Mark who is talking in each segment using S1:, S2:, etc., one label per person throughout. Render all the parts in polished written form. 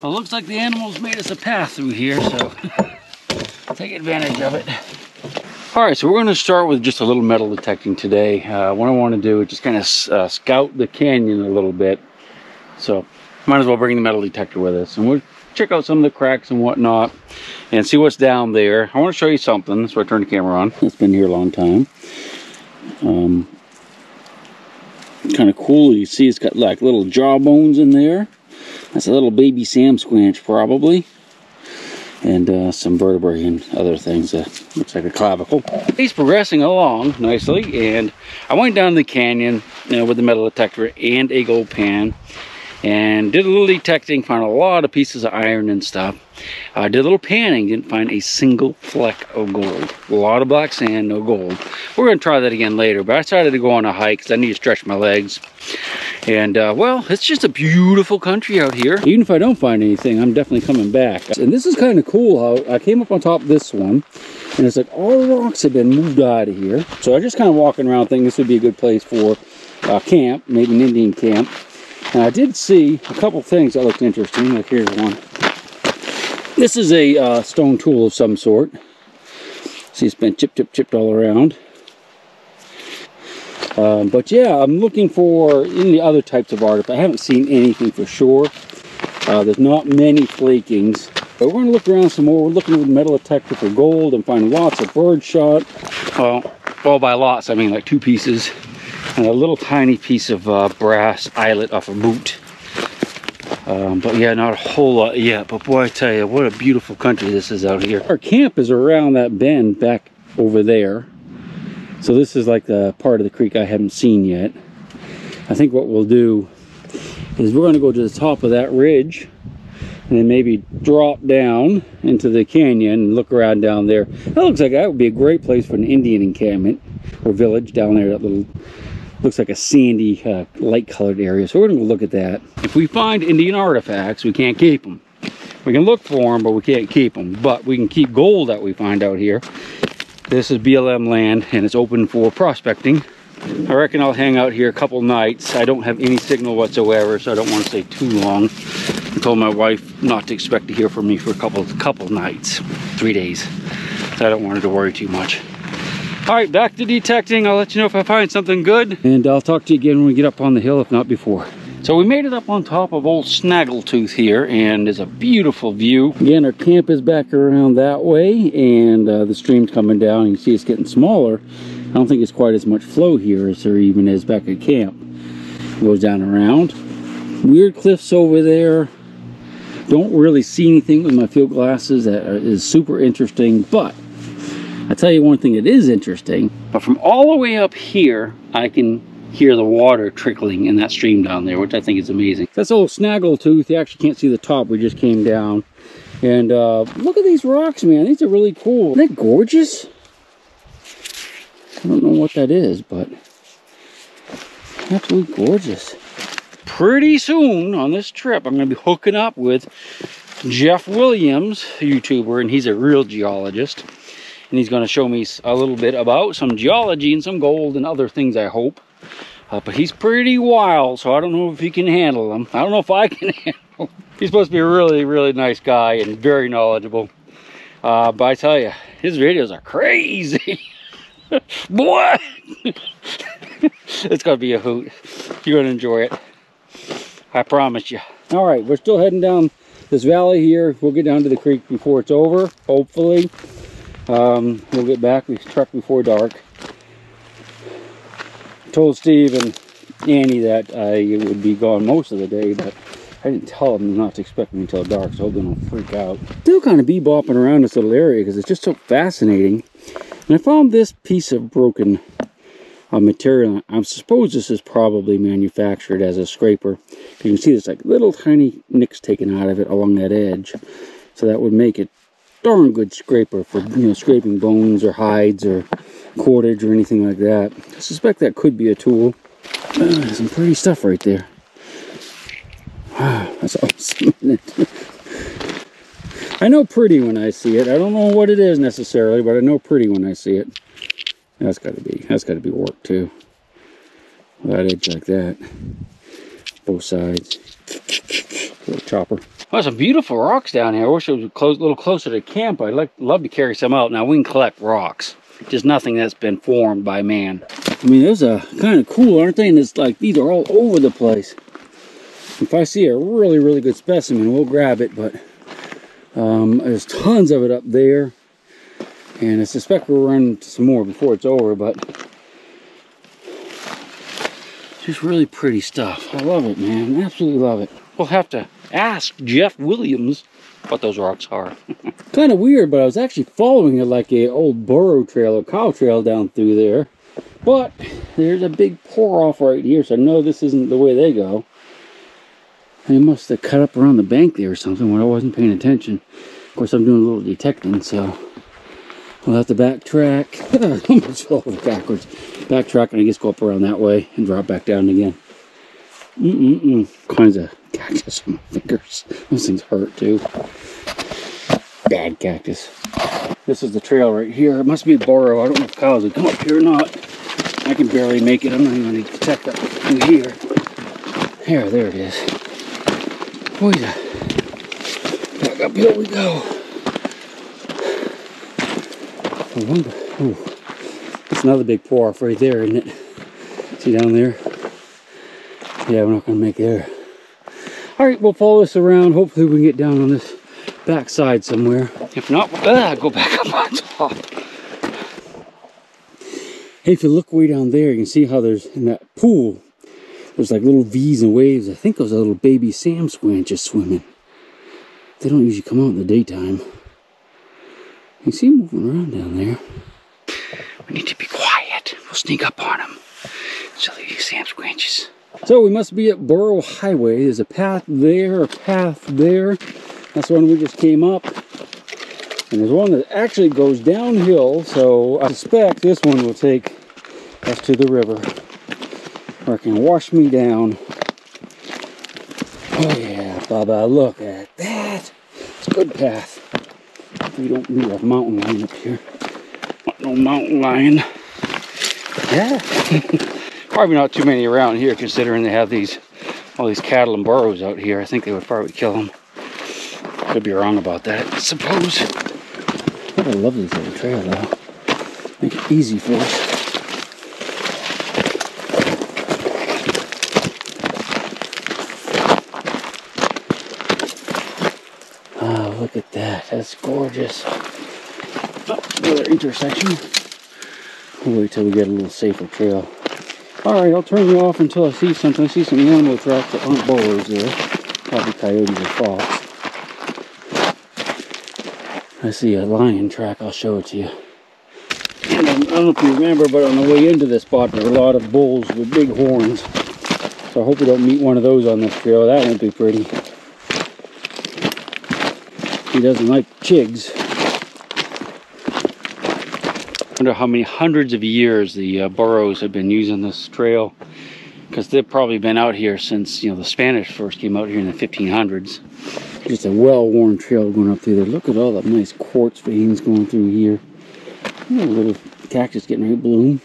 S1: Well, it looks like the animals made us a path through here, so take advantage of it. All right, so we're going to start with just a little metal detecting today. What I want to do is just kind of scout the canyon a little bit. So might as well bring the metal detector with us, and we'll check out some of the cracks and whatnot and see what's down there. I want to show you something. That's why I turned the camera on. It's been here a long time. Kind of cool. You see it's got like little jaw bones in there. That's a little baby Samsquanch probably. And some vertebrae and other things. Looks like a clavicle. He's progressing along nicely, and I went down the canyon with the metal detector and a gold pan and did a little detecting, found a lot of pieces of iron and stuff. Did a little panning, didn't find a single fleck of gold. A lot of black sand, no gold. We're going to try that again later, but I decided to go on a hike because I need to stretch my legs. And well, it's just a beautiful country out here. Even if I don't find anything, I'm definitely coming back. And this is kind of cool how I came up on top of this one, and it's like all the rocks have been moved out of here. So I just kind of walking around thinking this would be a good place for camp, maybe an Indian camp. And I did see a couple things that looked interesting. Like here's one. This is a stone tool of some sort. See, it's been chipped all around. But yeah, I'm looking for any other types of artifacts. I haven't seen anything for sure. There's not many flakings. But we're going to look around some more. We're looking with metal detector for gold and find lots of bird shot. Well, by lots, I mean like 2 pieces. And a little tiny piece of brass eyelet off a boot. But yeah, not a whole lot yet. But boy, I tell you, what a beautiful country this is out here. Our camp is around that bend back over there. So this is like the part of the creek I haven't seen yet. I think what we'll do is we're going to go to the top of that ridge and then maybe drop down into the canyon and look around down there. That looks like that would be a great place for an Indian encampment or village down there. That little looks like a sandy, light-colored area. So we're going to go look at that. If we find Indian artifacts, we can't keep them. We can look for them, but we can't keep them. But we can keep gold that we find out here. This is BLM land, and it's open for prospecting. I reckon I'll hang out here a couple nights. I don't have any signal whatsoever, so I don't want to stay too long. I told my wife not to expect to hear from me for a couple nights, 3 days. So I don't want her to worry too much. All right, back to detecting. I'll let you know if I find something good, and I'll talk to you again when we get up on the hill, if not before. So we made it up on top of old Snaggletooth here, and there's a beautiful view. Again, our camp is back around that way, and the stream's coming down. You can see it's getting smaller. I don't think it's quite as much flow here as there even is back at camp. It goes down around. Weird cliffs over there. Don't really see anything with my field glasses that is super interesting, but I'll tell you one thing that is interesting. But from all the way up here, I can hear the water trickling in that stream down there, which I think is amazing. That's old Snaggletooth. You actually can't see the top. We just came down. And look at these rocks, man. These are really cool. Isn't that gorgeous? I don't know what that is, but absolutely gorgeous. Pretty soon on this trip, I'm going to be hooking up with Jeff Williams, a YouTuber, and he's a real geologist. And he's going to show me a little bit about some geology and some gold and other things, I hope. But he's pretty wild, so I don't know if he can handle them. I don't know if I can handle him. He's supposed to be a really, really nice guy and very knowledgeable. But I tell you, his videos are crazy. Boy! It's going to be a hoot. You're going to enjoy it. I promise you. All right, we're still heading down this valley here. We'll get down to the creek before it's over, hopefully. We'll get back. We truck before dark. I told Steve and Annie that I would be gone most of the day, but I didn't tell them not to expect me until dark, so I hope they don't freak out. Still kind of bebopping around this little area because it's just so fascinating. And I found this piece of broken material. I suppose this is probably manufactured as a scraper. You can see there's like little tiny nicks taken out of it along that edge. So that would make it darn good scraper for, you know, scraping bones or hides or cordage or anything like that. I suspect that could be a tool. Some pretty stuff right there. Wow, that's awesome. I know pretty when I see it. I don't know what it is necessarily, but I know pretty when I see it. That's gotta be work too. That edge like that. Both sides. Little chopper. Well, some beautiful rocks down here. I wish it was a little closer to camp. I'd love to carry some out. Now, we can collect rocks. Just nothing that's been formed by man. I mean, those are kind of cool, aren't they? And it's like, these are all over the place. If I see a really, really good specimen, we'll grab it. But there's tons of it up there. And I suspect we'll run into some more before it's over. But just really pretty stuff. I love it, man. Absolutely love it. We'll have to ask Jeff Williams what those rocks are. Kind of weird, but I was actually following it like a old burrow trail or cow trail down through there. But there's a big pour off right here, so I know this isn't the way they go. They must have cut up around the bank there or something when I wasn't paying attention. Of course, I'm doing a little detecting, so we'll have to backtrack. Almost fell over backwards. Backtrack and I guess go up around that way and drop back down again. Kinds of cactus on my fingers. Those things hurt too. Bad cactus. This is the trail right here. It must be a burrow. I don't know if cows would come up here or not. I can barely make it. I'm not even going to detect that through here. There it is. Oh yeah. Back up here we go. I wonder. Ooh. That's another big pour off right there, isn't it? See down there? Yeah, we're not going to make it there. Alright, we'll follow this around. Hopefully we can get down on this back side somewhere. If not, we'll go back up on top. Hey, if you look way down there, you can see how there's, in that pool, there's like little V's and waves. I think those are little baby Samsquanches swimming. They don't usually come out in the daytime. You can see them moving around down there. We need to be quiet. We'll sneak up on them. Silly Samsquanches. So we must be at Burrow Highway. There's a path there, a path there. That's the one we just came up. And there's one that actually goes downhill, so I suspect this one will take us to the river, where it can wash me down. Oh yeah, Baba, look at that. It's a good path. We don't need a mountain lion up here. No mountain lion. Yeah. Probably not too many around here, considering they have all these cattle and burrows out here. I think they would probably kill them. Could be wrong about that, I suppose. What a lovely little trail, though. Make it easy for us. Oh, look at that. That's gorgeous. Oh, another intersection. We'll wait till we get a little safer trail. Alright, I'll turn you off until I see something. I see some animal tracks that aren't burrows there. Probably coyotes or fox. I see a lion track. I'll show it to you. And I don't know if you remember, but on the way into this spot, there are a lot of bulls with big horns. So I hope we don't meet one of those on this trail. That won't be pretty. He doesn't like chigs. I wonder how many hundreds of years the burros have been using this trail, because they've probably been out here since, you know, the Spanish first came out here in the 1500s. Just a well-worn trail going up through there. Look at all the nice quartz veins going through here. Oh, a little cactus getting ready to bloom.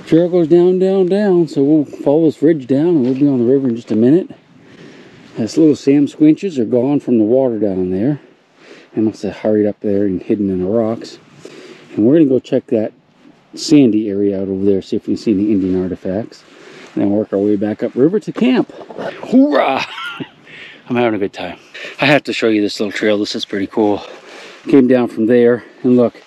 S1: Trail goes down, down, down. So we'll follow this ridge down and we'll be on the river in just a minute. These little Samsquanches are gone from the water down there. They must have hurried up there and hidden in the rocks. And we're going to go check that sandy area out over there, see if we can see any Indian artifacts. And then work our way back upriver to camp. Hoorah! I'm having a good time. I have to show you this little trail. This is pretty cool. Came down from there, and look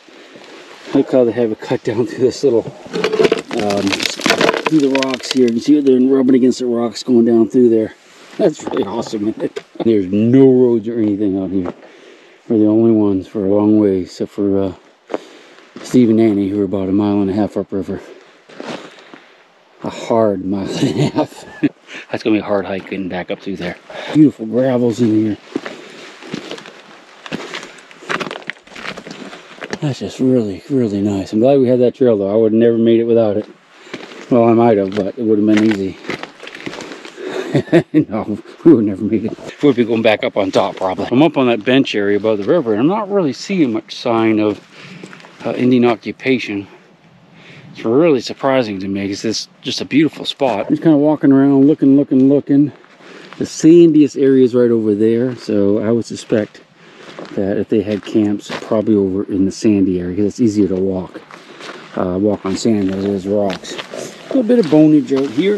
S1: how they have it cut down through this little, through the rocks here. You can see it, they're rubbing against the rocks going down through there. That's really awesome, isn't it? There's no roads or anything out here. We're the only ones for a long way, except for Steve and Annie, who are about 1.5 miles upriver. A hard 1.5 miles. That's going to be a hard hike getting back up through there. Beautiful gravels in here. That's just really, really nice. I'm glad we had that trail, though. I would have never made it without it. Well, I might have, but it would have been easy. No, we would have never made it. We'd be going back up on top, probably. I'm up on that bench area above the river, and I'm not really seeing much sign of Indian occupation. It's really surprising to me because it's just a beautiful spot. Just kind of walking around, looking. The sandiest area is right over there, so I would suspect that if they had camps, probably over in the sandy area, because it's easier to walk on sand than it is rocks. A little bit of bonage out here.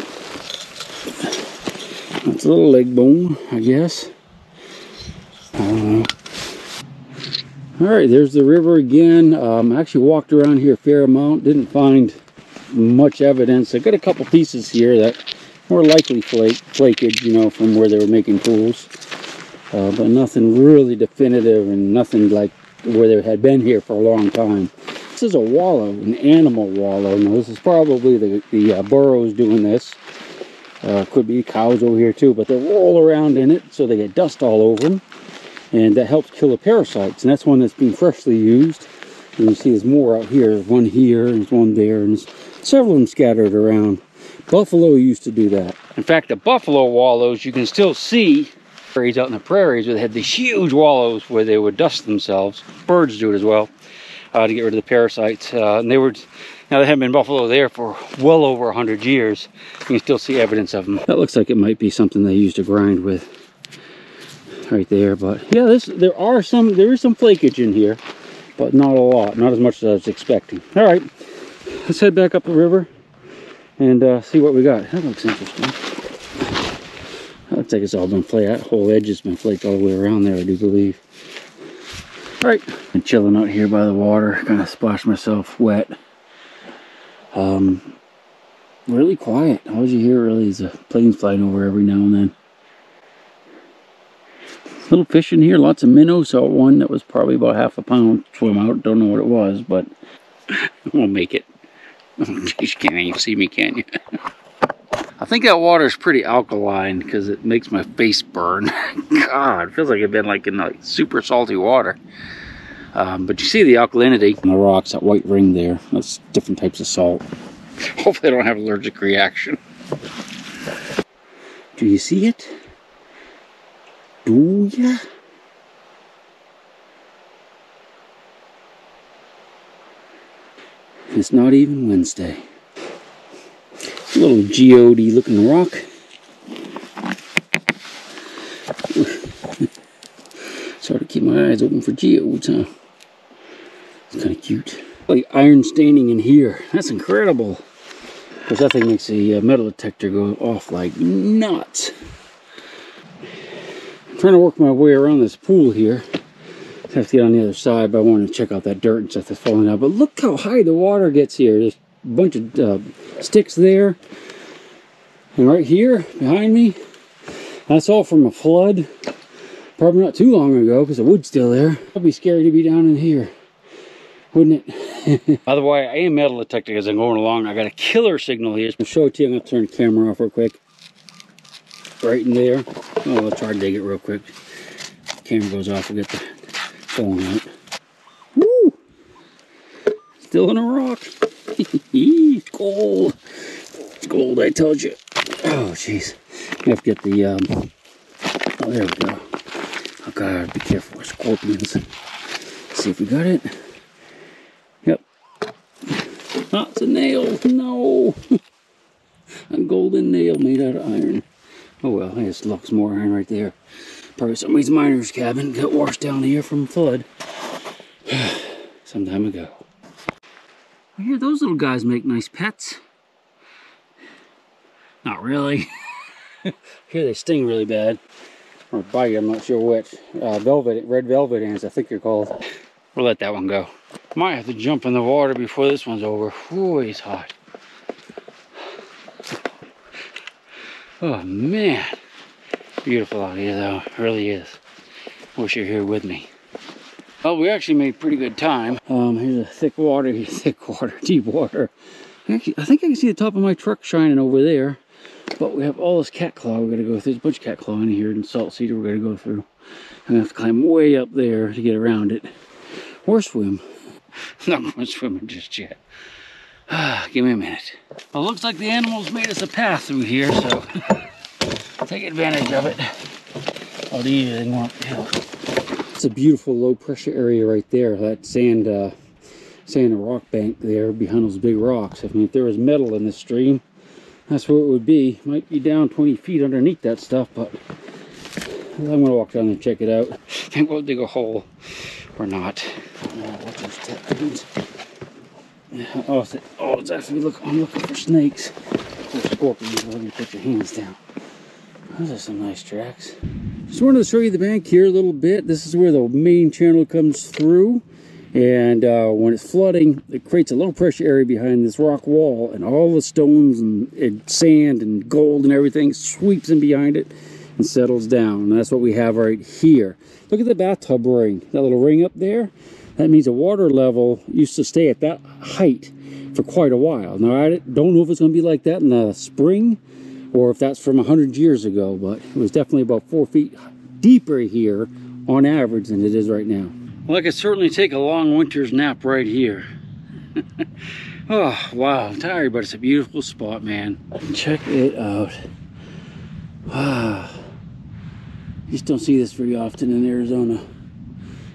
S1: That's a little leg bone, I guess. Alright, there's the river again. I actually walked around here a fair amount, didn't find much evidence. I got a couple pieces here that more likely flakage, you know, from where they were making tools. But nothing really definitive and nothing like where they had been here for a long time. This is a wallow, an animal wallow. Now this is probably the burros doing this. Could be cows over here too, but they roll around in it so they get dust all over them. And that helps kill the parasites. And that's one that's being freshly used. And you see there's more out here. There's one here, and there's one there, and there's several of them scattered around. Buffalo used to do that. In fact, the buffalo wallows you can still see out in the prairies where they had these huge wallows where they would dust themselves. Birds do it as well to get rid of the parasites. And they were, now they haven't been buffalo there for well over 100 years. You can still see evidence of them. That looks like it might be something they used to grind with right there. But yeah, there is some flakage in here, but not a lot, not as much as I was expecting. All right, let's head back up the river and see what we got. That looks interesting. Looks like it's all been flaked. That whole edge has been flaked all the way around there, I do believe. All right, I'm chilling out here by the water, kind of splashed myself wet. Really quiet. All you hear really is a plane flying over every now and then. Little fish in here, lots of minnows. Saw one that was probably about half a pound swim out. Don't know what it was, but I won't make it. You can't even see me, can you? I think that water is pretty alkaline because it makes my face burn. God, it feels like I've been like in like super salty water. But you see the alkalinity in the rocks, that white ring there. That's different types of salt. Hopefully I don't have an allergic reaction. Do you see it? Do ya? It's not even Wednesday. A little geode-y looking rock. Sort of keep my eyes open for geodes, huh? It's kind of cute. Like iron staining in here. That's incredible. Because that thing makes the metal detector go off like nuts. I'm trying to work my way around this pool here. I have to get on the other side, but I want to check out that dirt and stuff that's falling out. But look how high the water gets here. There's a bunch of sticks there. And right here, behind me, that's all from a flood. Probably not too long ago, because the wood's still there. It'd be scary to be down in here, wouldn't it? By the way, I am metal detecting as I'm going along. I got a killer signal here. I'll show it to you. I'm going to turn the camera off real quick. Right in there. Oh, let's try to dig it real quick. Camera goes off, we'll get the phone out. Woo! Still in a rock. It's gold. It's gold, I told you. Oh, jeez. I have to get the, oh, there we go. Oh, God, be careful with scorpions. Let's see if we got it. Yep. Oh, it's a nail. No. A golden nail made out of iron. Oh, well, I just look, some more iron right there. Probably somebody's miner's cabin got washed down here from a flood some time ago. I hear those little guys make nice pets. Not really. Here they sting really bad. Or bite, I'm not sure which. Red velvet ants, I think they're called. We'll let that one go. Might have to jump in the water before this one's over. Ooh, it's hot. Oh man. Beautiful out here though, it really is. Wish you're here with me. Well, we actually made pretty good time. Here's a thick water, deep water. Actually, I think I can see the top of my truck shining over there. But we have all this cat claw we gotta go through. There's a bunch of cat claw in here and salt cedar we gotta go through. I'm gonna have to climb way up there to get around it. Or swim. Not going swimming just yet. Give me a minute. Well, it looks like the animals made us a path through here, so take advantage of it. I'll do anything more uphill. It's a beautiful low pressure area right there. That sand and rock bank there behind those big rocks. I mean, if there was metal in this stream, That's where it would be. Might be down 20 feet underneath that stuff, but I'm going to walk down there and check it out. I think we'll dig a hole or not. What's those tap. Oh, it's actually, look, I'm looking for snakes. Or scorpions. Why don't you put your hands down? Those are some nice tracks. Just wanted to show you the bank here a little bit. This is where the main channel comes through. And when it's flooding, it creates a low pressure area behind this rock wall, and all the stones and sand and gold and everything sweeps in behind it and settles down. And that's what we have right here. Look at the bathtub ring, that little ring up there. That means the water level used to stay at that height for quite a while. Now, I don't know if it's going to be like that in the spring or if that's from 100 years ago, but it was definitely about 4 feet deeper here on average than it is right now. Well, I could certainly take a long winter's nap right here. Oh, wow, I'm tired, but it's a beautiful spot, man. Check it out. Wow. You just don't see this very often in Arizona.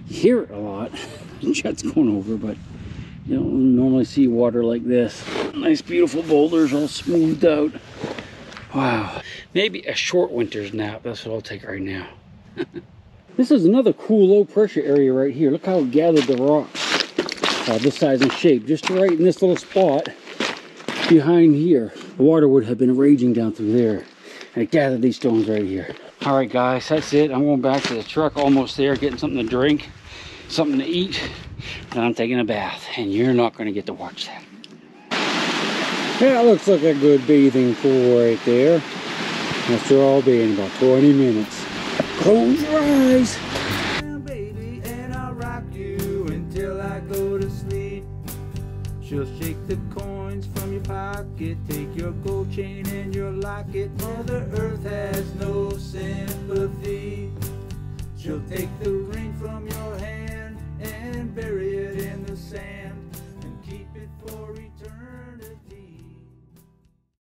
S1: You hear it a lot. Jets going over, but you don't normally see water like this. Nice, beautiful boulders all smoothed out. Wow. Maybe a short winter's nap. That's what I'll take right now. This is another cool low pressure area right here. Look how it gathered the rocks. This size and shape. Just right in this little spot behind here. The water would have been raging down through there. And it gathered these stones right here. All right, guys, that's it. I'm going back to the truck, almost there, getting something to drink, something to eat, and I'm taking a bath. And you're not going to get to watch that. That looks like a good bathing pool right there. That's where I'll be in about 20 minutes. Close your eyes.
S2: Baby, and I'll rock you until I go to sleep. She'll shake the coins from your pocket, take your gold chain and your locket. Mother Earth has no sympathy. She'll take the ring from your hand and bury it in the sand and keep it for eternity.